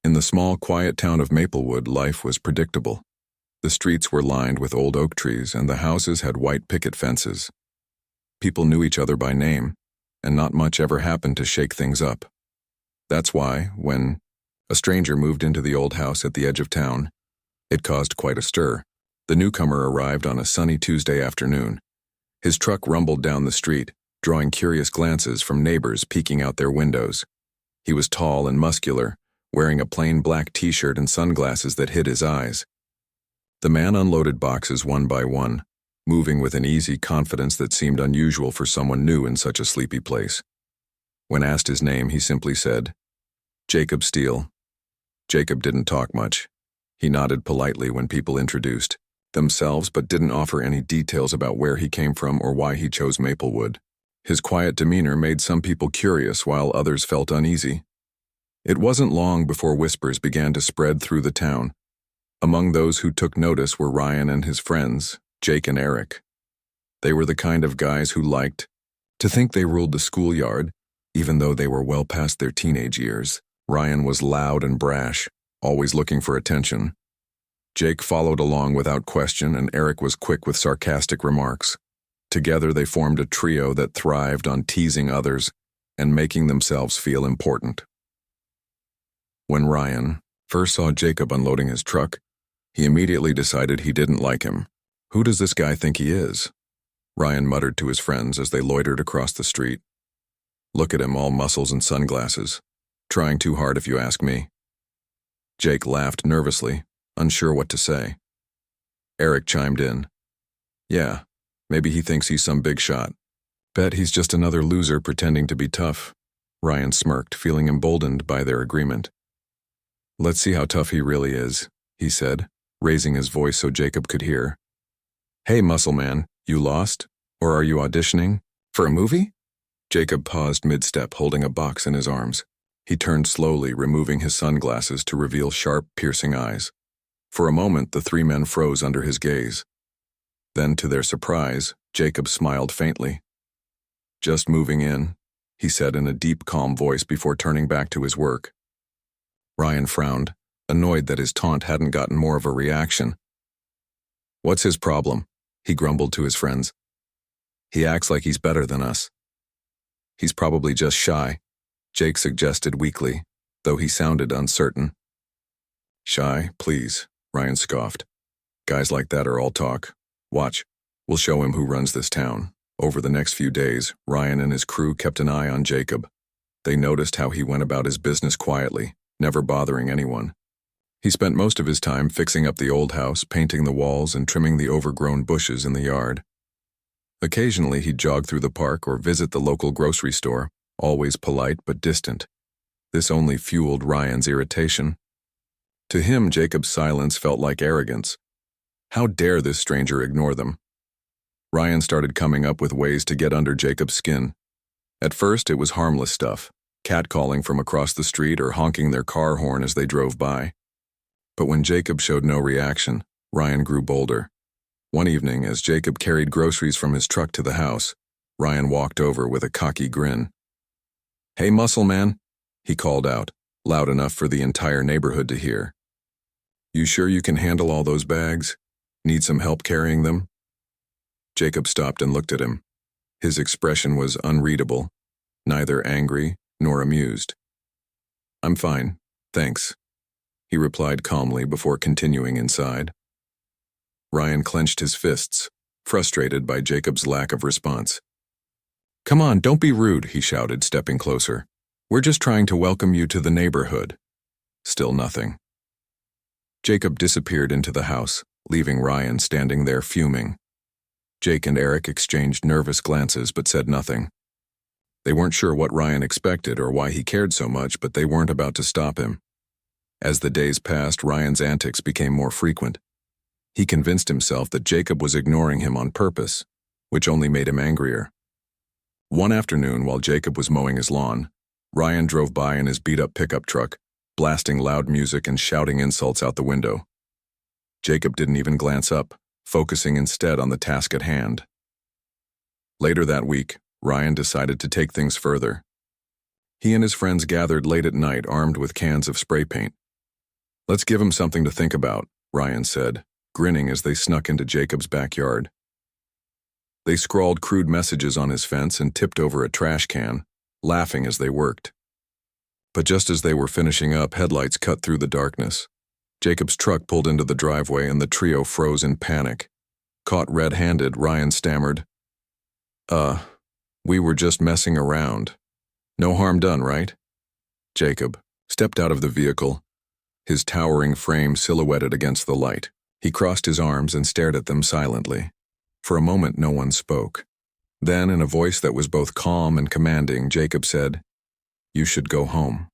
In the small, quiet town of Maplewood, life was predictable. The streets were lined with old oak trees, and the houses had white picket fences. People knew each other by name, and not much ever happened to shake things up. That's why, when a stranger moved into the old house at the edge of town, it caused quite a stir. The newcomer arrived on a sunny Tuesday afternoon. His truck rumbled down the street, drawing curious glances from neighbors peeking out their windows. He was tall and muscular, wearing a plain black t-shirt and sunglasses that hid his eyes. The man unloaded boxes one by one, moving with an easy confidence that seemed unusual for someone new in such a sleepy place. When asked his name, he simply said, "Jacob Steele." Jacob didn't talk much. He nodded politely when people introduced themselves but didn't offer any details about where he came from or why he chose Maplewood. His quiet demeanor made some people curious while others felt uneasy. It wasn't long before whispers began to spread through the town. Among those who took notice were Ryan and his friends, Jake and Eric. They were the kind of guys who liked to think they ruled the schoolyard, even though they were well past their teenage years. Ryan was loud and brash, always looking for attention. Jake followed along without question, and Eric was quick with sarcastic remarks. Together they formed a trio that thrived on teasing others and making themselves feel important. When Ryan first saw Jacob unloading his truck, he immediately decided he didn't like him. "Who does this guy think he is?" Ryan muttered to his friends as they loitered across the street. "Look at him, all muscles and sunglasses. Trying too hard if you ask me." Jake laughed nervously, unsure what to say. Eric chimed in. "Yeah, maybe he thinks he's some big shot. Bet he's just another loser pretending to be tough." Ryan smirked, feeling emboldened by their agreement. "Let's see how tough he really is," he said, raising his voice so Jacob could hear. "Hey, muscle man, you lost? Or are you auditioning for a movie?" Jacob paused mid-step, holding a box in his arms. He turned slowly, removing his sunglasses to reveal sharp, piercing eyes. For a moment, the three men froze under his gaze. Then, to their surprise, Jacob smiled faintly. "Just moving in," he said in a deep, calm voice before turning back to his work. Ryan frowned, annoyed that his taunt hadn't gotten more of a reaction. "What's his problem?" he grumbled to his friends. "He acts like he's better than us." "He's probably just shy," Jake suggested weakly, though he sounded uncertain. "Shy, please," Ryan scoffed. "Guys like that are all talk. Watch, we'll show him who runs this town." Over the next few days, Ryan and his crew kept an eye on Jacob. They noticed how he went about his business quietly, never bothering anyone. He spent most of his time fixing up the old house, painting the walls, and trimming the overgrown bushes in the yard. Occasionally, he'd jog through the park or visit the local grocery store, always polite but distant. This only fueled Ryan's irritation. To him, Jacob's silence felt like arrogance. How dare this stranger ignore them? Ryan started coming up with ways to get under Jacob's skin. At first, it was harmless stuff, catcalling from across the street or honking their car horn as they drove by. But when Jacob showed no reaction, Ryan grew bolder. One evening, as Jacob carried groceries from his truck to the house, Ryan walked over with a cocky grin. "Hey, muscle man," he called out, loud enough for the entire neighborhood to hear. "You sure you can handle all those bags? Need some help carrying them?" Jacob stopped and looked at him. His expression was unreadable, neither angry nor amused. "I'm fine, thanks," he replied calmly before continuing inside. Ryan clenched his fists, frustrated by Jacob's lack of response. "Come on, don't be rude," he shouted, stepping closer. "We're just trying to welcome you to the neighborhood." Still nothing. Jacob disappeared into the house, leaving Ryan standing there fuming. Jake and Eric exchanged nervous glances but said nothing. They weren't sure what Ryan expected or why he cared so much, but they weren't about to stop him. As the days passed, Ryan's antics became more frequent. He convinced himself that Jacob was ignoring him on purpose, which only made him angrier. One afternoon, while Jacob was mowing his lawn, Ryan drove by in his beat-up pickup truck, blasting loud music and shouting insults out the window. Jacob didn't even glance up, focusing instead on the task at hand. Later that week, Ryan decided to take things further. He and his friends gathered late at night armed with cans of spray paint, Let's give him something to think about, Ryan said, grinning as they snuck into Jacob's backyard. They scrawled crude messages on his fence and tipped over a trash can, laughing as they worked. But just as they were finishing up, headlights cut through the darkness. Jacob's truck pulled into the driveway and the trio froze in panic. Caught red-handed, Ryan stammered, We were just messing around. No harm done, right?" Jacob stepped out of the vehicle, his towering frame silhouetted against the light. He crossed his arms and stared at them silently. For a moment, no one spoke. Then, in a voice that was both calm and commanding, Jacob said, "You should go home."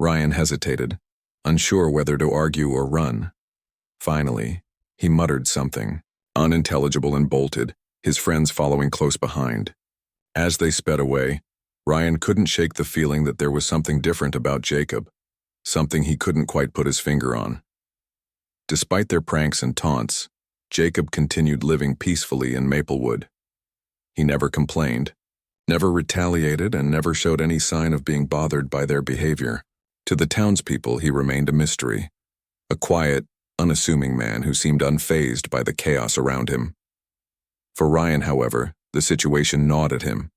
Ryan hesitated, unsure whether to argue or run. Finally, he muttered something, unintelligible, and bolted, his friends following close behind. As they sped away, Ryan couldn't shake the feeling that there was something different about Jacob, something he couldn't quite put his finger on. Despite their pranks and taunts, Jacob continued living peacefully in Maplewood. He never complained, never retaliated, and never showed any sign of being bothered by their behavior. To the townspeople, he remained a mystery, a quiet, unassuming man who seemed unfazed by the chaos around him. For Ryan, however, the situation gnawed at him.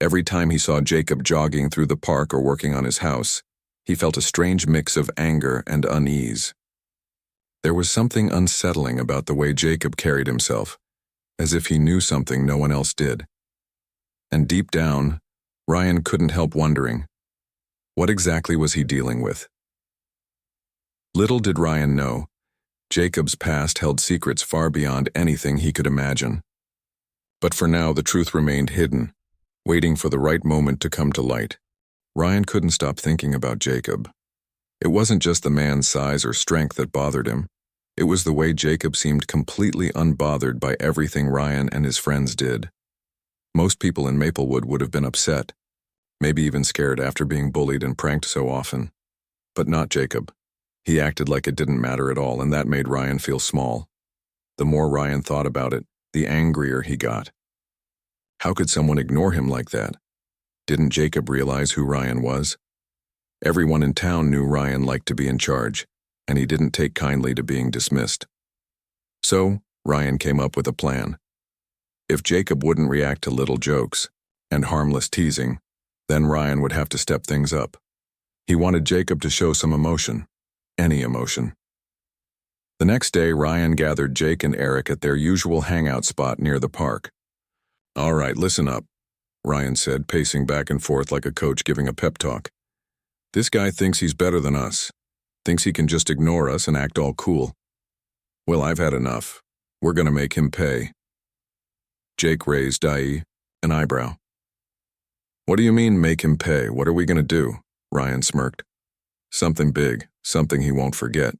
Every time he saw Jacob jogging through the park or working on his house, he felt a strange mix of anger and unease. There was something unsettling about the way Jacob carried himself, as if he knew something no one else did. And deep down, Ryan couldn't help wondering, what exactly was he dealing with? Little did Ryan know, Jacob's past held secrets far beyond anything he could imagine. But for now, the truth remained hidden, waiting for the right moment to come to light. Ryan couldn't stop thinking about Jacob. It wasn't just the man's size or strength that bothered him. It was the way Jacob seemed completely unbothered by everything Ryan and his friends did. Most people in Maplewood would have been upset, maybe even scared after being bullied and pranked so often. But not Jacob. He acted like it didn't matter at all, and that made Ryan feel small. The more Ryan thought about it, the angrier he got. How could someone ignore him like that? Didn't Jacob realize who Ryan was? Everyone in town knew Ryan liked to be in charge, and he didn't take kindly to being dismissed. So, Ryan came up with a plan. If Jacob wouldn't react to little jokes and harmless teasing, then Ryan would have to step things up. He wanted Jacob to show some emotion, any emotion. The next day, Ryan gathered Jake and Eric at their usual hangout spot near the park. "All right, listen up," Ryan said, pacing back and forth like a coach giving a pep talk. "This guy thinks he's better than us, thinks he can just ignore us and act all cool. Well, I've had enough. We're gonna make him pay." Jake raised an eyebrow. "What do you mean, make him pay? What are we gonna do?" Ryan smirked. "Something big, something he won't forget."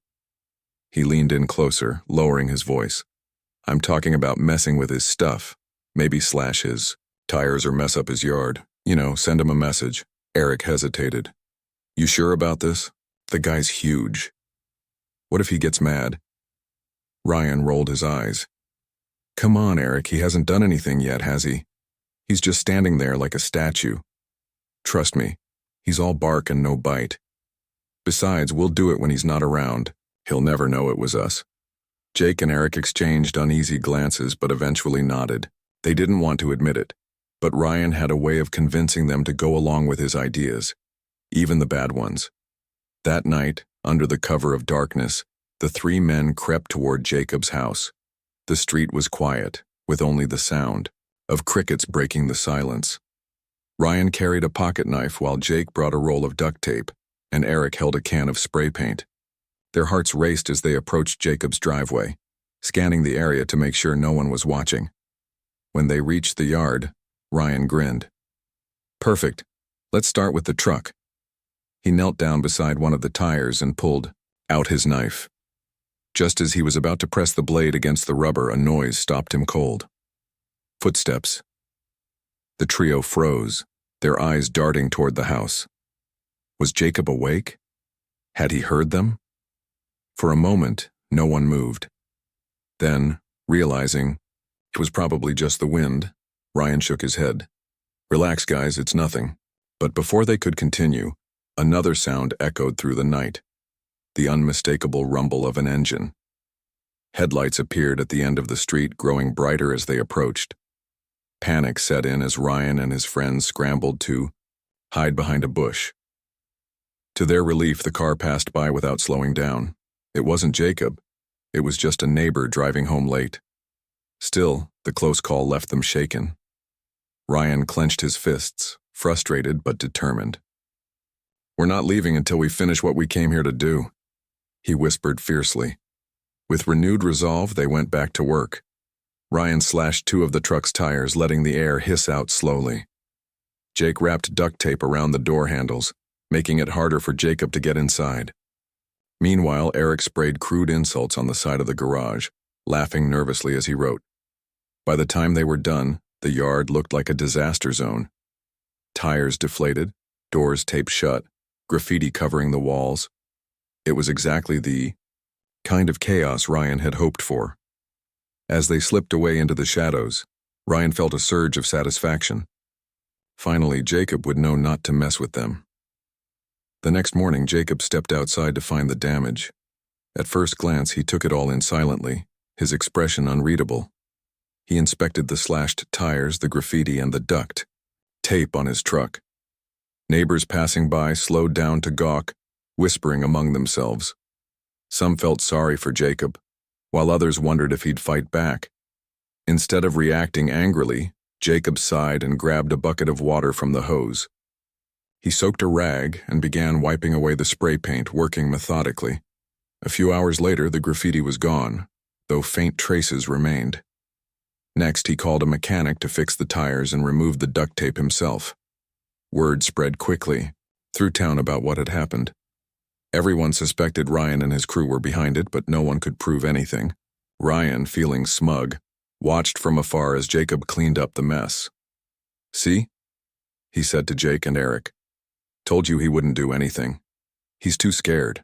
He leaned in closer, lowering his voice. "I'm talking about messing with his stuff. Maybe slash his tires or mess up his yard. You know, send him a message." Eric hesitated. "You sure about this? The guy's huge. What if he gets mad?" Ryan rolled his eyes. "Come on, Eric, he hasn't done anything yet, has he? He's just standing there like a statue. Trust me, he's all bark and no bite. Besides, we'll do it when he's not around. He'll never know it was us." Jake and Eric exchanged uneasy glances but eventually nodded. They didn't want to admit it, but Ryan had a way of convincing them to go along with his ideas, even the bad ones. That night, under the cover of darkness, the three men crept toward Jacob's house. The street was quiet, with only the sound of crickets breaking the silence. Ryan carried a pocket knife while Jake brought a roll of duct tape, and Eric held a can of spray paint. Their hearts raced as they approached Jacob's driveway, scanning the area to make sure no one was watching. When they reached the yard, Ryan grinned. "Perfect. Let's start with the truck." He knelt down beside one of the tires and pulled out his knife. Just as he was about to press the blade against the rubber, a noise stopped him cold. Footsteps. The trio froze, their eyes darting toward the house. Was Jacob awake? Had he heard them? For a moment, no one moved. Then, realizing it was probably just the wind, Ryan shook his head. "Relax, guys, it's nothing." But before they could continue, another sound echoed through the night. the unmistakable rumble of an engine. Headlights appeared at the end of the street, growing brighter as they approached. Panic set in as Ryan and his friends scrambled to hide behind a bush. To their relief, the car passed by without slowing down. It wasn't Jacob. It was just a neighbor driving home late. Still, the close call left them shaken. Ryan clenched his fists, frustrated but determined. "We're not leaving until we finish what we came here to do," he whispered fiercely. With renewed resolve, they went back to work. Ryan slashed 2 of the truck's tires, letting the air hiss out slowly. Jake wrapped duct tape around the door handles, making it harder for Jacob to get inside. Meanwhile, Eric sprayed crude insults on the side of the garage, laughing nervously as he wrote. By the time they were done, the yard looked like a disaster zone. Tires deflated, doors taped shut, graffiti covering the walls. It was exactly the kind of chaos Ryan had hoped for. As they slipped away into the shadows, Ryan felt a surge of satisfaction. Finally, Jacob would know not to mess with them. The next morning, Jacob stepped outside to find the damage. At first glance, he took it all in silently, his expression unreadable. He inspected the slashed tires, the graffiti, and the duct tape on his truck. Neighbors passing by slowed down to gawk, whispering among themselves. Some felt sorry for Jacob, while others wondered if he'd fight back. Instead of reacting angrily, Jacob sighed and grabbed a bucket of water from the hose. He soaked a rag and began wiping away the spray paint, working methodically. A few hours later, the graffiti was gone, though faint traces remained. Next, he called a mechanic to fix the tires and removed the duct tape himself. Word spread quickly through town about what had happened. Everyone suspected Ryan and his crew were behind it, but no one could prove anything. Ryan, feeling smug, watched from afar as Jacob cleaned up the mess. "See?" he said to Jake and Eric. "Told you he wouldn't do anything. He's too scared."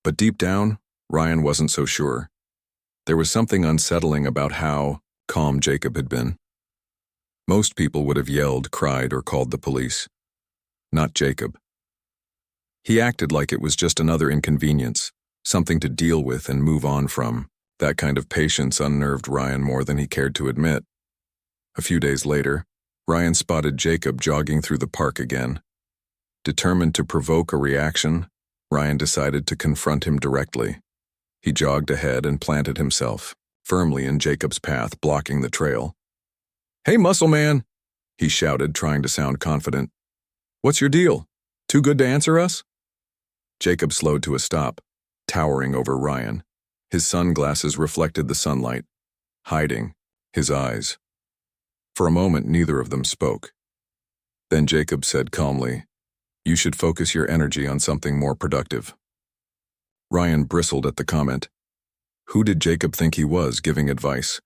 But deep down, Ryan wasn't so sure. There was something unsettling about how calm Jacob had been. Most people would have yelled, cried, or called the police. Not Jacob. He acted like it was just another inconvenience, something to deal with and move on from. That kind of patience unnerved Ryan more than he cared to admit. A few days later, Ryan spotted Jacob jogging through the park again. Determined to provoke a reaction, Ryan decided to confront him directly. He jogged ahead and planted himself firmly in Jacob's path, blocking the trail. "Hey, muscle man," he shouted, trying to sound confident. "What's your deal? Too good to answer us?" Jacob slowed to a stop, towering over Ryan. His sunglasses reflected the sunlight, hiding his eyes. For a moment, neither of them spoke. Then Jacob said calmly, "You should focus your energy on something more productive." Ryan bristled at the comment. Who did Jacob think he was, giving advice?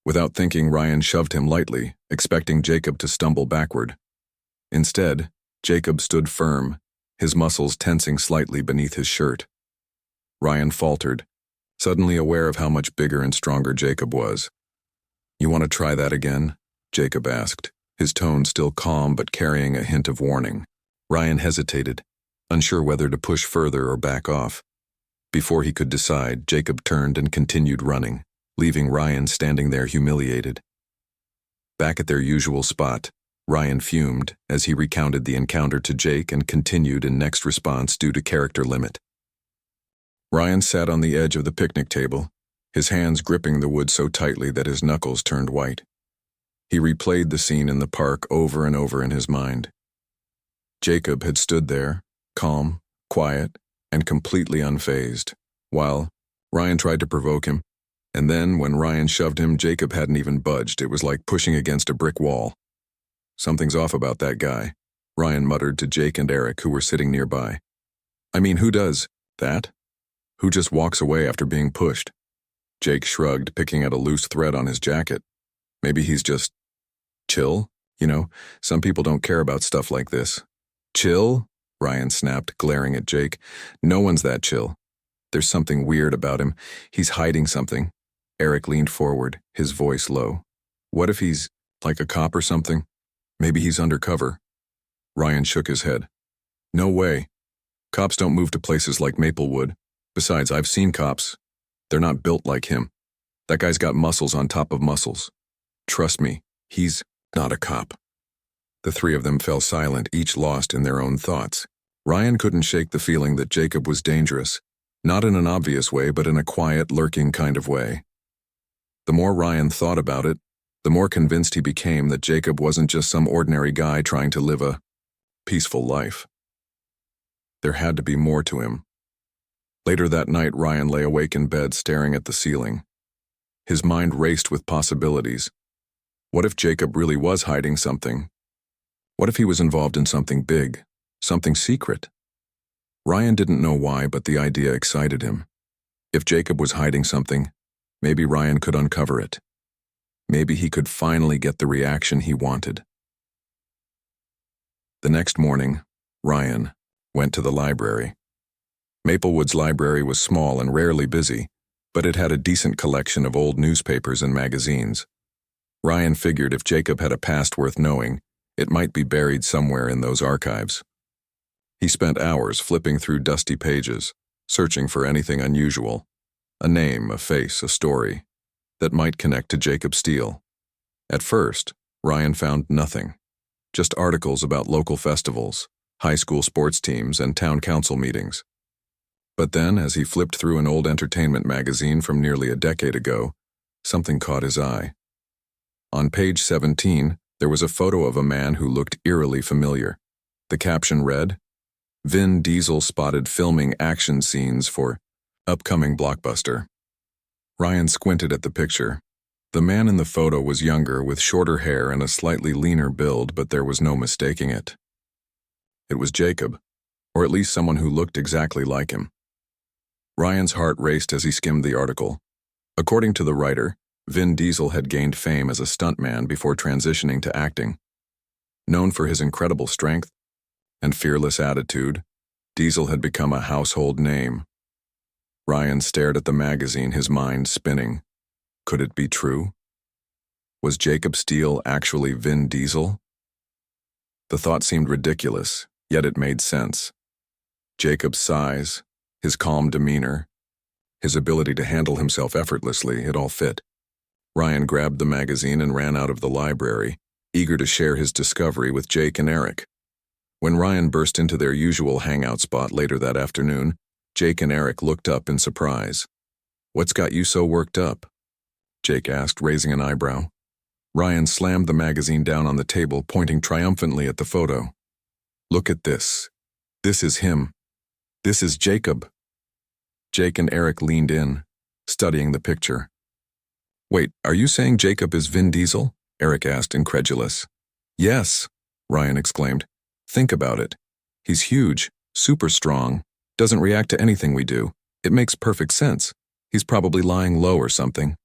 Without thinking, Ryan shoved him lightly, expecting Jacob to stumble backward. Instead, Jacob stood firm, his muscles tensing slightly beneath his shirt. Ryan faltered, suddenly aware of how much bigger and stronger Jacob was. "You want to try that again?" Jacob asked, his tone still calm but carrying a hint of warning. Ryan hesitated, unsure whether to push further or back off. Before he could decide, Jacob turned and continued running, leaving Ryan standing there humiliated. Back at their usual spot, Ryan fumed as he recounted the encounter to Jake and continued in next response due to character limit. Ryan sat on the edge of the picnic table, his hands gripping the wood so tightly that his knuckles turned white. He replayed the scene in the park over and over in his mind. Jacob had stood there, calm, quiet, and completely unfazed, while Ryan tried to provoke him. And then, when Ryan shoved him, Jacob hadn't even budged. It was like pushing against a brick wall. "Something's off about that guy," Ryan muttered to Jake and Eric, who were sitting nearby. "I mean, who does that? Who just walks away after being pushed?" Jake shrugged, picking at a loose thread on his jacket. "Maybe he's just chill? You know, some people don't care about stuff like this." "Chill?" Ryan snapped, glaring at Jake. "No one's that chill. There's something weird about him. He's hiding something." Eric leaned forward, his voice low. "What if he's like a cop or something? Maybe he's undercover." Ryan shook his head. "No way. Cops don't move to places like Maplewood. Besides, I've seen cops. They're not built like him. That guy's got muscles on top of muscles. Trust me, he's not a cop." The three of them fell silent, each lost in their own thoughts. Ryan couldn't shake the feeling that Jacob was dangerous, not in an obvious way, but in a quiet, lurking kind of way. The more Ryan thought about it, the more convinced he became that Jacob wasn't just some ordinary guy trying to live a peaceful life. There had to be more to him. Later that night, Ryan lay awake in bed staring at the ceiling. His mind raced with possibilities. What if Jacob really was hiding something? What if he was involved in something big, something secret? Ryan didn't know why, but the idea excited him. If Jacob was hiding something, maybe Ryan could uncover it. Maybe he could finally get the reaction he wanted. The next morning, Ryan went to the library. Maplewood's library was small and rarely busy, but it had a decent collection of old newspapers and magazines. Ryan figured if Jacob had a past worth knowing, it might be buried somewhere in those archives. He spent hours flipping through dusty pages, searching for anything unusual, a name, a face, a story, that might connect to Jacob Steele. At first, Ryan found nothing, just articles about local festivals, high school sports teams, and town council meetings. But then, as he flipped through an old entertainment magazine from nearly a decade ago, something caught his eye. On page 17, there was a photo of a man who looked eerily familiar. The caption read, "Vin Diesel spotted filming action scenes for upcoming blockbuster." Ryan squinted at the picture. The man in the photo was younger, with shorter hair and a slightly leaner build, but there was no mistaking it. It was Jacob, or at least someone who looked exactly like him. Ryan's heart raced as he skimmed the article. According to the writer, Vin Diesel had gained fame as a stuntman before transitioning to acting. Known for his incredible strength and fearless attitude, Diesel had become a household name. Ryan stared at the magazine, his mind spinning. Could it be true? Was Jacob Steele actually Vin Diesel? The thought seemed ridiculous, yet it made sense. Jacob's size, his calm demeanor, his ability to handle himself effortlessly, it all fit. Ryan grabbed the magazine and ran out of the library, eager to share his discovery with Jake and Eric. When Ryan burst into their usual hangout spot later that afternoon, Jake and Eric looked up in surprise. "What's got you so worked up?" Jake asked, raising an eyebrow. Ryan slammed the magazine down on the table, pointing triumphantly at the photo. "Look at this. This is him. This is Jacob." Jake and Eric leaned in, studying the picture. "Wait, are you saying Jacob is Vin Diesel?" Eric asked, incredulous. "Yes," Ryan exclaimed. "Think about it. He's huge, super strong, doesn't react to anything we do. It makes perfect sense. He's probably lying low or something.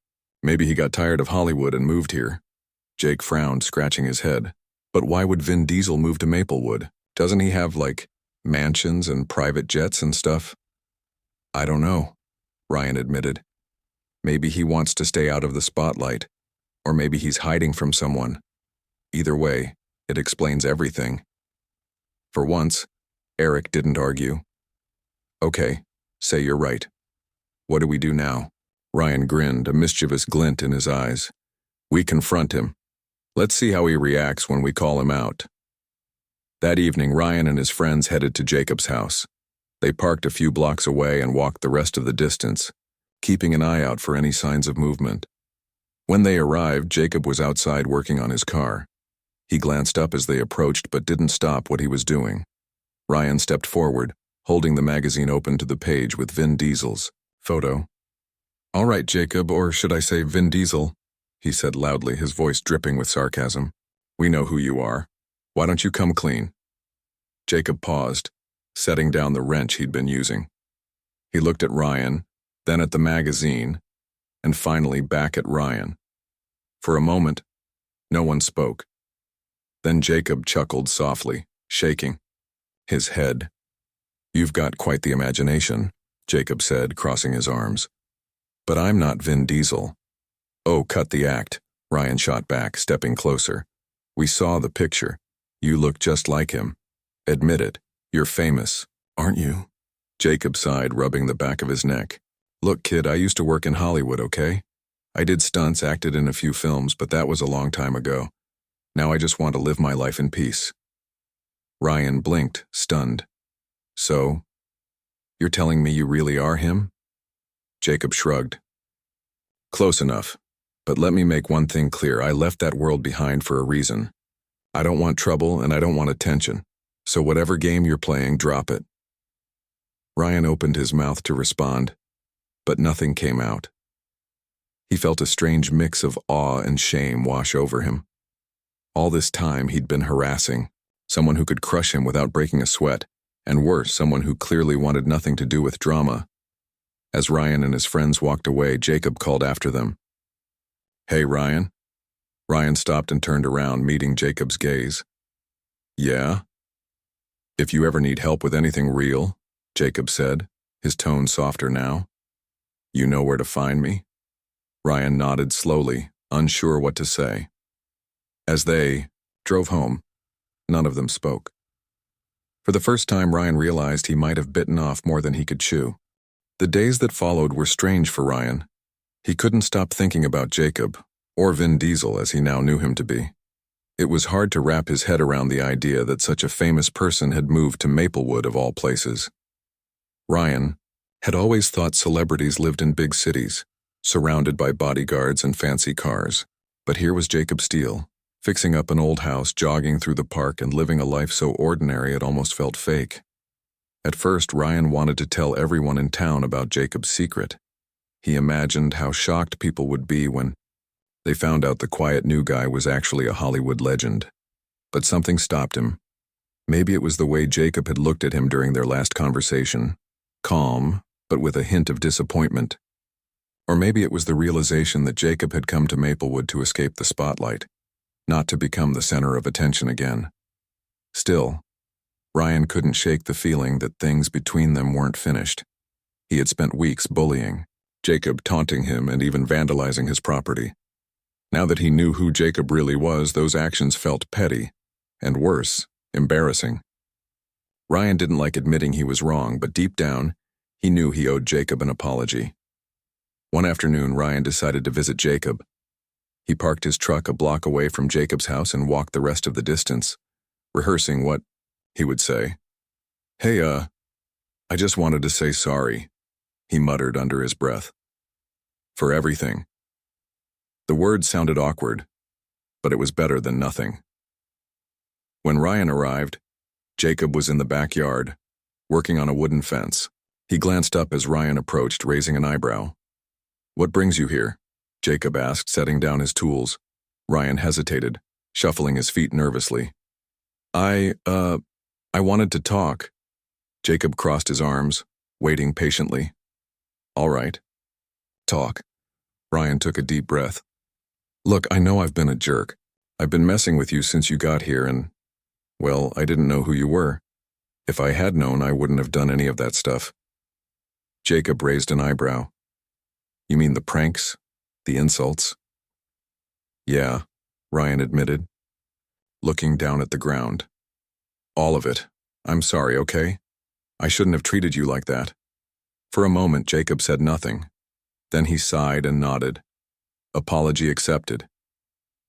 Maybe he got tired of Hollywood and moved here." Jake frowned, scratching his head. "But why would Vin Diesel move to Maplewood? Doesn't he have, mansions and private jets and stuff?" "I don't know," Ryan admitted. "Maybe he wants to stay out of the spotlight, or maybe he's hiding from someone. Either way, it explains everything." For once, Eric didn't argue. "Okay, say you're right. What do we do now?" Ryan grinned, a mischievous glint in his eyes. "We confront him. Let's see how he reacts when we call him out." That evening, Ryan and his friends headed to Jacob's house. They parked a few blocks away and walked the rest of the distance, keeping an eye out for any signs of movement. When they arrived, Jacob was outside working on his car. He glanced up as they approached but didn't stop what he was doing. Ryan stepped forward, holding the magazine open to the page with Vin Diesel's photo. "All right, Jacob, or should I say Vin Diesel," he said loudly, his voice dripping with sarcasm. "We know who you are. Why don't you come clean?" Jacob paused, setting down the wrench he'd been using. He looked at Ryan, then at the magazine, and finally back at Ryan. For a moment, no one spoke. Then Jacob chuckled softly, shaking his head. "You've got quite the imagination," Jacob said, crossing his arms. "But I'm not Vin Diesel." "Oh, cut the act," Ryan shot back, stepping closer. "We saw the picture. You look just like him. Admit it, you're famous. Aren't you? Jacob sighed, rubbing the back of his neck. Look, kid, I used to work in Hollywood, okay? I did stunts, acted in a few films, but that was a long time ago. Now I just want to live my life in peace. Ryan blinked, stunned. So, you're telling me you really are him? Jacob shrugged. Close enough. But let me make one thing clear. I left that world behind for a reason. I don't want trouble and I don't want attention. So whatever game you're playing, drop it. Ryan opened his mouth to respond, but nothing came out. He felt a strange mix of awe and shame wash over him. All this time he'd been harassing, someone who could crush him without breaking a sweat, and worse, someone who clearly wanted nothing to do with drama. As Ryan and his friends walked away, Jacob called after them. Hey, Ryan. Ryan stopped and turned around, meeting Jacob's gaze. Yeah? If you ever need help with anything real, Jacob said, his tone softer now. You know where to find me? Ryan nodded slowly, unsure what to say. As they drove home, none of them spoke. For the first time, Ryan realized he might have bitten off more than he could chew. The days that followed were strange for Ryan. He couldn't stop thinking about Jacob, or Vin Diesel as he now knew him to be. It was hard to wrap his head around the idea that such a famous person had moved to Maplewood of all places. Ryan had always thought celebrities lived in big cities, surrounded by bodyguards and fancy cars. But here was Jacob Steele, fixing up an old house, jogging through the park, and living a life so ordinary it almost felt fake. At first, Ryan wanted to tell everyone in town about Jacob's secret. He imagined how shocked people would be when they found out the quiet new guy was actually a Hollywood legend. But something stopped him. Maybe it was the way Jacob had looked at him during their last conversation, calm, but with a hint of disappointment. Or maybe it was the realization that Jacob had come to Maplewood to escape the spotlight, not to become the center of attention again. Still, Ryan couldn't shake the feeling that things between them weren't finished. He had spent weeks bullying Jacob, taunting him, and even vandalizing his property. Now that he knew who Jacob really was, those actions felt petty, and worse, embarrassing. Ryan didn't like admitting he was wrong, but deep down, he knew he owed Jacob an apology. One afternoon, Ryan decided to visit Jacob. He parked his truck a block away from Jacob's house and walked the rest of the distance, rehearsing what he would say. Hey, I just wanted to say sorry, he muttered under his breath. For everything. The words sounded awkward, but it was better than nothing. When Ryan arrived, Jacob was in the backyard, working on a wooden fence. He glanced up as Ryan approached, raising an eyebrow. What brings you here? Jacob asked, setting down his tools. Ryan hesitated, shuffling his feet nervously. I wanted to talk. Jacob crossed his arms, waiting patiently. All right. Talk. Ryan took a deep breath. Look, I know I've been a jerk. I've been messing with you since you got here and, well, I didn't know who you were. If I had known, I wouldn't have done any of that stuff. Jacob raised an eyebrow. You mean the pranks? The insults? Yeah, Ryan admitted, looking down at the ground. All of it. I'm sorry, okay? I shouldn't have treated you like that. For a moment, Jacob said nothing. Then he sighed and nodded. Apology accepted.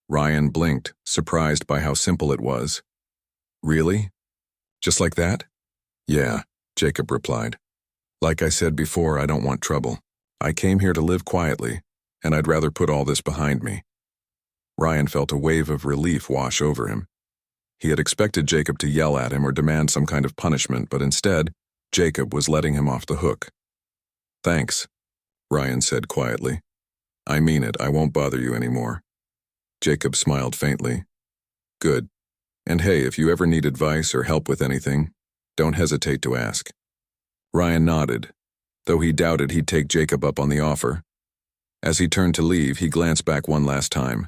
Ryan blinked, surprised by how simple it was. Really? Just like that? Yeah, Jacob replied. Like I said before, I don't want trouble. I came here to live quietly, and I'd rather put all this behind me. Ryan felt a wave of relief wash over him. He had expected Jacob to yell at him or demand some kind of punishment, but instead, Jacob was letting him off the hook. Thanks, Ryan said quietly. I mean it, I won't bother you anymore. Jacob smiled faintly. Good. And hey, if you ever need advice or help with anything, don't hesitate to ask. Ryan nodded, though he doubted he'd take Jacob up on the offer. As he turned to leave, he glanced back one last time.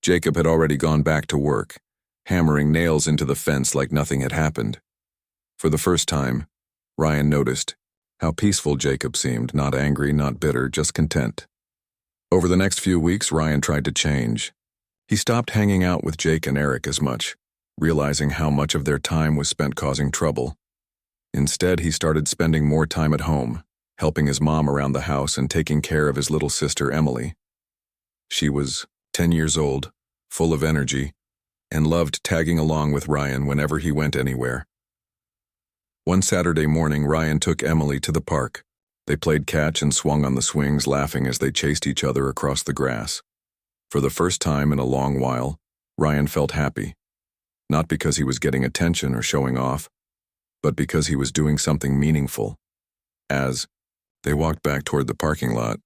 Jacob had already gone back to work, hammering nails into the fence like nothing had happened. For the first time, Ryan noticed how peaceful Jacob seemed, not angry, not bitter, just content. Over the next few weeks, Ryan tried to change. He stopped hanging out with Jake and Eric as much, realizing how much of their time was spent causing trouble. Instead, he started spending more time at home, helping his mom around the house and taking care of his little sister, Emily. She was 10 years old, full of energy, and loved tagging along with Ryan whenever he went anywhere. One Saturday morning, Ryan took Emily to the park. They played catch and swung on the swings, laughing as they chased each other across the grass. For the first time in a long while, Ryan felt happy. Not because he was getting attention or showing off, but because he was doing something meaningful. As they walked back toward the parking lot,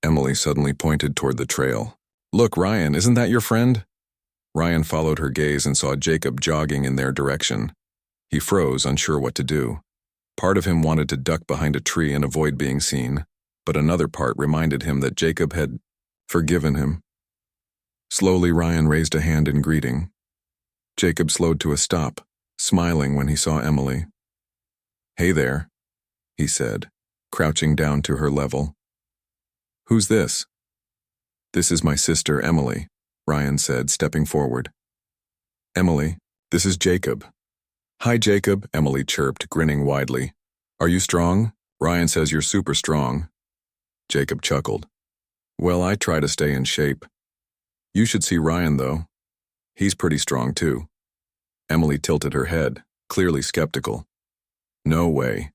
Emily suddenly pointed toward the trail. "Look, Ryan, isn't that your friend?" Ryan followed her gaze and saw Jacob jogging in their direction. He froze, unsure what to do. Part of him wanted to duck behind a tree and avoid being seen, but another part reminded him that Jacob had forgiven him. Slowly, Ryan raised a hand in greeting. Jacob slowed to a stop, smiling when he saw Emily. "Hey there," he said, crouching down to her level. "Who's this?" "This is my sister, Emily," Ryan said, stepping forward. "Emily, this is Jacob." "Hi, Jacob," Emily chirped, grinning widely. "Are you strong? Ryan says you're super strong." Jacob chuckled. "Well, I try to stay in shape. You should see Ryan, though. He's pretty strong, too." Emily tilted her head, clearly skeptical. "No way.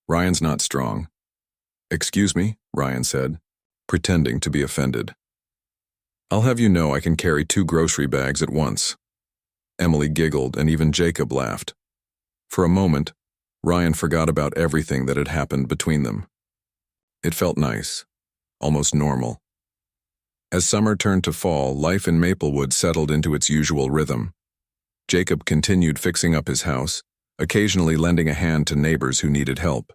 Ryan's not strong." "Excuse me," Ryan said, pretending to be offended. "I'll have you know I can carry 2 grocery bags at once." Emily giggled, and even Jacob laughed. For a moment, Ryan forgot about everything that had happened between them. It felt nice, almost normal. As summer turned to fall, life in Maplewood settled into its usual rhythm. Jacob continued fixing up his house, occasionally lending a hand to neighbors who needed help.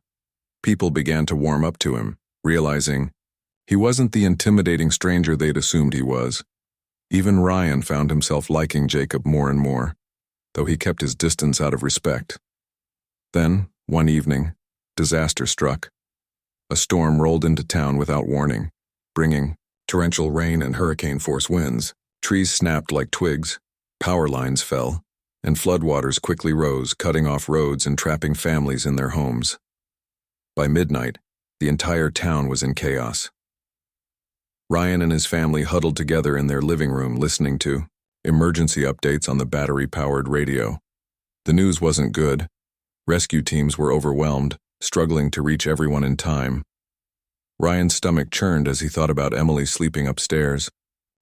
People began to warm up to him, realizing he wasn't the intimidating stranger they'd assumed he was. Even Ryan found himself liking Jacob more and more, though he kept his distance out of respect. Then, one evening, disaster struck. A storm rolled into town without warning, bringing torrential rain and hurricane-force winds. Trees snapped like twigs, power lines fell, and floodwaters quickly rose, cutting off roads and trapping families in their homes. By midnight, the entire town was in chaos. Ryan and his family huddled together in their living room, listening to emergency updates on the battery-powered radio. The news wasn't good. Rescue teams were overwhelmed, struggling to reach everyone in time. Ryan's stomach churned as he thought about Emily sleeping upstairs.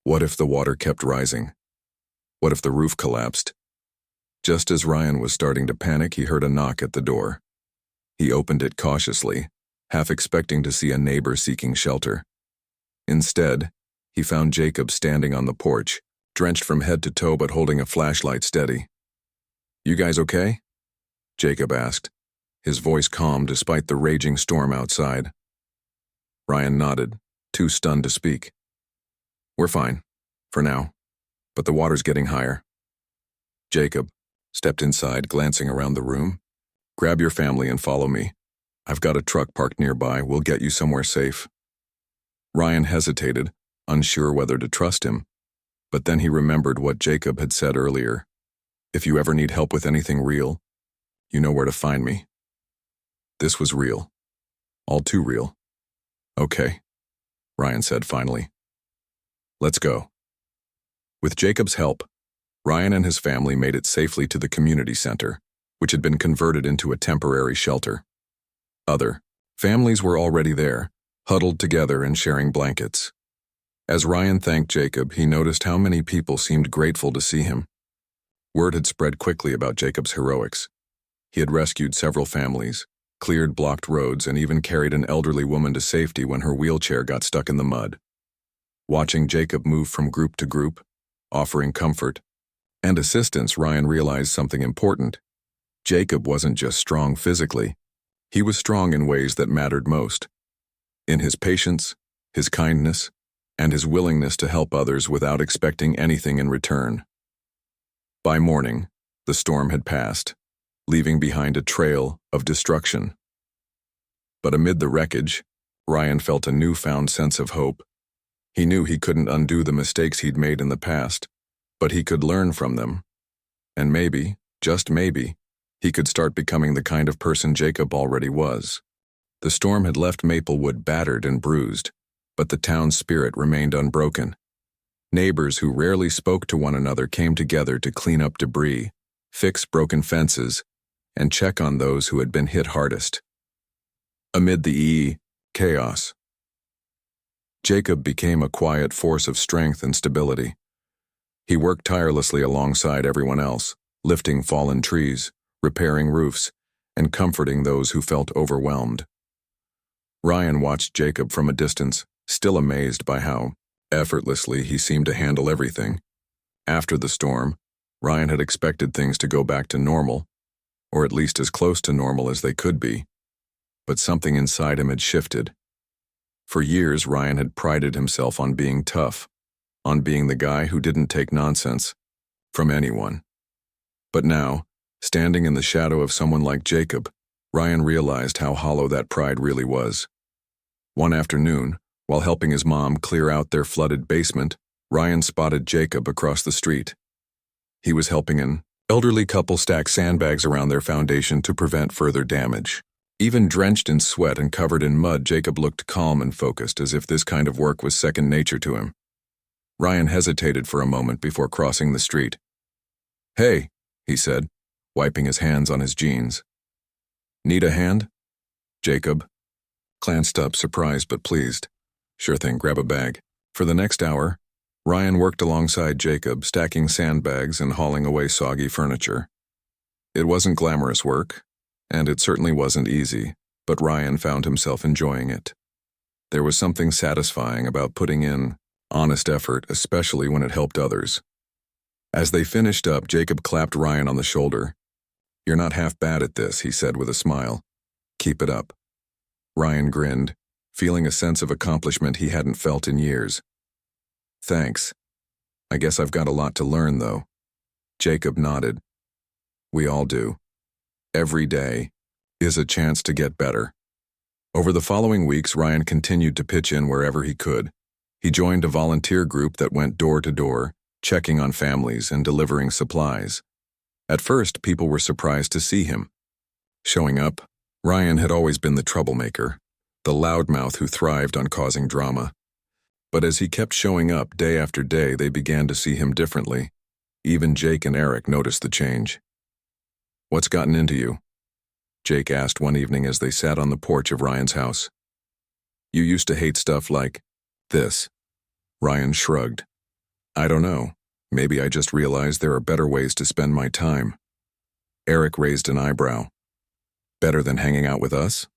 What if the water kept rising? What if the roof collapsed? Just as Ryan was starting to panic, he heard a knock at the door. He opened it cautiously, half expecting to see a neighbor seeking shelter. Instead, he found Jacob standing on the porch, drenched from head to toe but holding a flashlight steady. "You guys okay?" Jacob asked, his voice calm despite the raging storm outside. Ryan nodded, too stunned to speak. "We're fine, for now, but the water's getting higher." Jacob stepped inside, glancing around the room. "Grab your family and follow me. I've got a truck parked nearby. We'll get you somewhere safe." Ryan hesitated, unsure whether to trust him, but then he remembered what Jacob had said earlier. "If you ever need help with anything real, you know where to find me." This was real. All too real. "Okay," Ryan said finally. "Let's go." With Jacob's help, Ryan and his family made it safely to the community center, which had been converted into a temporary shelter. Other families were already there, huddled together and sharing blankets. As Ryan thanked Jacob, he noticed how many people seemed grateful to see him. Word had spread quickly about Jacob's heroics. He had rescued several families, cleared blocked roads, and even carried an elderly woman to safety when her wheelchair got stuck in the mud. Watching Jacob move from group to group, offering comfort and assistance, Ryan realized something important. Jacob wasn't just strong physically. He was strong in ways that mattered most. In his patience, his kindness, and his willingness to help others without expecting anything in return. By morning, the storm had passed, leaving behind a trail of destruction. But amid the wreckage, Ryan felt a newfound sense of hope. He knew he couldn't undo the mistakes he'd made in the past, but he could learn from them. And maybe, just maybe, He could start becoming the kind of person Jacob already was. The storm had left Maplewood battered and bruised, but the town's spirit remained unbroken. Neighbors who rarely spoke to one another came together to clean up debris, fix broken fences, and check on those who had been hit hardest. Amid the chaos, Jacob became a quiet force of strength and stability. He worked tirelessly alongside everyone else, lifting fallen trees, repairing roofs, and comforting those who felt overwhelmed. Ryan watched Jacob from a distance, still amazed by how effortlessly he seemed to handle everything. After the storm, Ryan had expected things to go back to normal, or at least as close to normal as they could be. But something inside him had shifted. For years, Ryan had prided himself on being tough, on being the guy who didn't take nonsense from anyone. But now, standing in the shadow of someone like Jacob, Ryan realized how hollow that pride really was. One afternoon, while helping his mom clear out their flooded basement, Ryan spotted Jacob across the street. He was helping an elderly couple stack sandbags around their foundation to prevent further damage. Even drenched in sweat and covered in mud, Jacob looked calm and focused, as if this kind of work was second nature to him. Ryan hesitated for a moment before crossing the street. "Hey," he said, wiping his hands on his jeans. "Need a hand?" Jacob glanced up, surprised but pleased. "Sure thing, grab a bag." For the next hour, Ryan worked alongside Jacob, stacking sandbags and hauling away soggy furniture. It wasn't glamorous work, and it certainly wasn't easy, but Ryan found himself enjoying it. There was something satisfying about putting in honest effort, especially when it helped others. As they finished up, Jacob clapped Ryan on the shoulder. "You're not half bad at this," he said with a smile. "Keep it up." Ryan grinned, feeling a sense of accomplishment he hadn't felt in years. "Thanks. I guess I've got a lot to learn, though." Jacob nodded. "We all do. Every day is a chance to get better." Over the following weeks, Ryan continued to pitch in wherever he could. He joined a volunteer group that went door to door, checking on families and delivering supplies. At first, people were surprised to see him showing up. Ryan had always been the troublemaker, the loudmouth who thrived on causing drama. But as he kept showing up day after day, they began to see him differently. Even Jake and Eric noticed the change. "What's gotten into you?" Jake asked one evening as they sat on the porch of Ryan's house. "You used to hate stuff like this." Ryan shrugged. "I don't know. Maybe I just realized there are better ways to spend my time." Eric raised an eyebrow. "Better than hanging out with us?"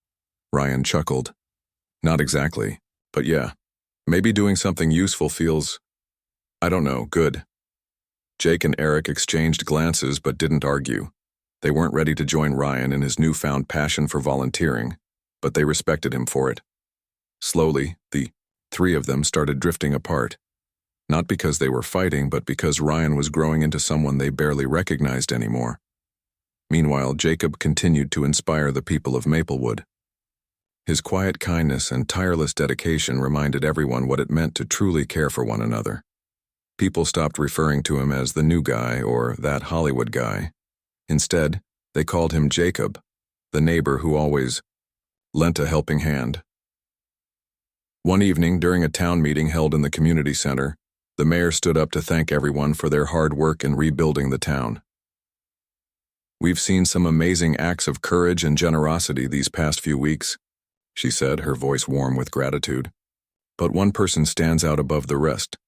Ryan chuckled. "Not exactly, but yeah. Maybe doing something useful feels, I don't know, good." Jake and Eric exchanged glances but didn't argue. They weren't ready to join Ryan in his newfound passion for volunteering, but they respected him for it. Slowly, the three of them started drifting apart. Not because they were fighting, but because Ryan was growing into someone they barely recognized anymore. Meanwhile, Jacob continued to inspire the people of Maplewood. His quiet kindness and tireless dedication reminded everyone what it meant to truly care for one another. People stopped referring to him as the new guy or that Hollywood guy. Instead, they called him Jacob, the neighbor who always lent a helping hand. One evening, during a town meeting held in the community center, the mayor stood up to thank everyone for their hard work in rebuilding the town. "We've seen some amazing acts of courage and generosity these past few weeks," she said, her voice warm with gratitude. "But one person stands out above the rest.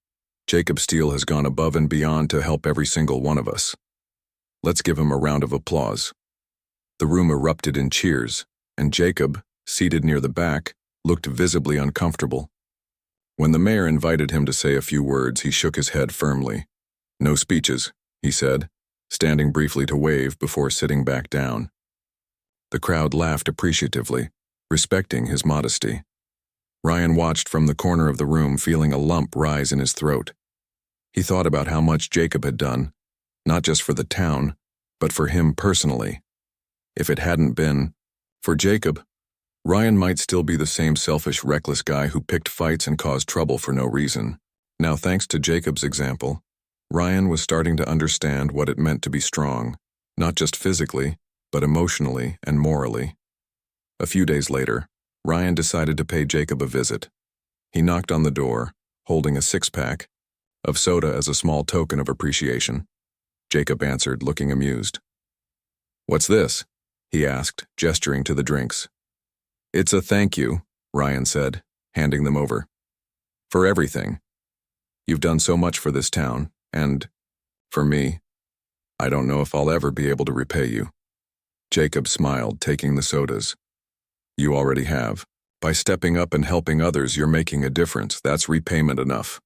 Jacob Steele has gone above and beyond to help every single one of us. Let's give him a round of applause." The room erupted in cheers, and Jacob, seated near the back, looked visibly uncomfortable. When the mayor invited him to say a few words, he shook his head firmly. "No speeches," he said, standing briefly to wave before sitting back down. The crowd laughed appreciatively, respecting his modesty. Ryan watched from the corner of the room, feeling a lump rise in his throat. He thought about how much Jacob had done, not just for the town, but for him personally. If it hadn't been for Jacob, Ryan might still be the same selfish, reckless guy who picked fights and caused trouble for no reason. Now, thanks to Jacob's example, Ryan was starting to understand what it meant to be strong, not just physically, but emotionally and morally. A few days later, Ryan decided to pay Jacob a visit. He knocked on the door, holding a six-pack of soda as a small token of appreciation. Jacob answered, looking amused. "What's this?" he asked, gesturing to the drinks. "It's a thank you," Ryan said, handing them over. "For everything. You've done so much for this town, and, for me, I don't know if I'll ever be able to repay you." Jacob smiled, taking the sodas. "You already have. By stepping up and helping others, you're making a difference. That's repayment enough."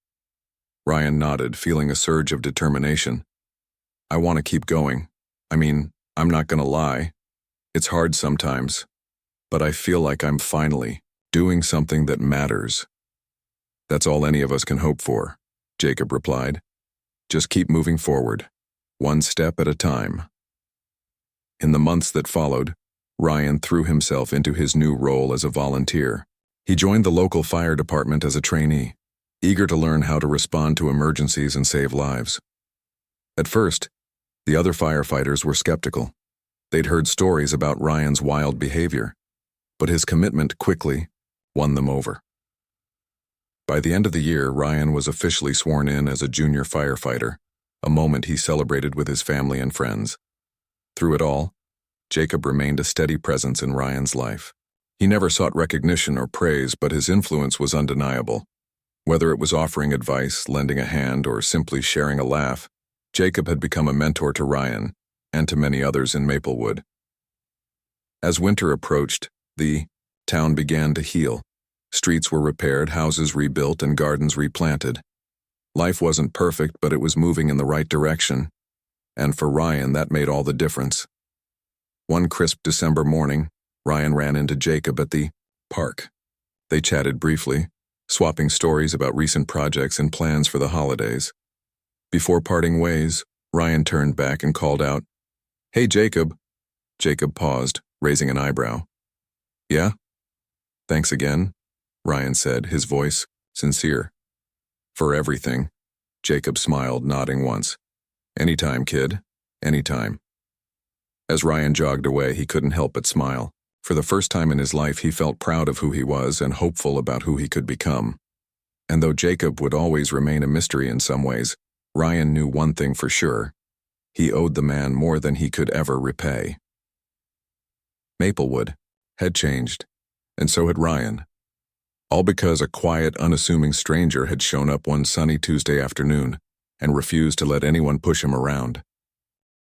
Ryan nodded, feeling a surge of determination. "I want to keep going. I mean, I'm not gonna lie. It's hard sometimes, but I feel like I'm finally doing something that matters." "That's all any of us can hope for," Jacob replied. "Just keep moving forward, one step at a time." In the months that followed, Ryan threw himself into his new role as a volunteer. He joined the local fire department as a trainee, eager to learn how to respond to emergencies and save lives. At first, the other firefighters were skeptical. They'd heard stories about Ryan's wild behavior, but his commitment quickly won them over. By the end of the year, Ryan was officially sworn in as a junior firefighter, a moment he celebrated with his family and friends. Through it all, Jacob remained a steady presence in Ryan's life. He never sought recognition or praise, but his influence was undeniable. Whether it was offering advice, lending a hand, or simply sharing a laugh, Jacob had become a mentor to Ryan and to many others in Maplewood. As winter approached, the town began to heal. Streets were repaired, houses rebuilt, and gardens replanted. Life wasn't perfect, but it was moving in the right direction. And for Ryan, that made all the difference. One crisp December morning, Ryan ran into Jacob at the park. They chatted briefly, swapping stories about recent projects and plans for the holidays. Before parting ways, Ryan turned back and called out, "Hey, Jacob." Jacob paused, raising an eyebrow. "Yeah? Thanks again," Ryan said, his voice sincere. "For everything," Jacob smiled, nodding once. "Anytime, kid. Anytime." As Ryan jogged away, he couldn't help but smile. For the first time in his life, he felt proud of who he was and hopeful about who he could become. And though Jacob would always remain a mystery in some ways, Ryan knew one thing for sure. He owed the man more than he could ever repay. Maplewood had changed, and so had Ryan. All because a quiet, unassuming stranger had shown up one sunny Tuesday afternoon and refused to let anyone push him around.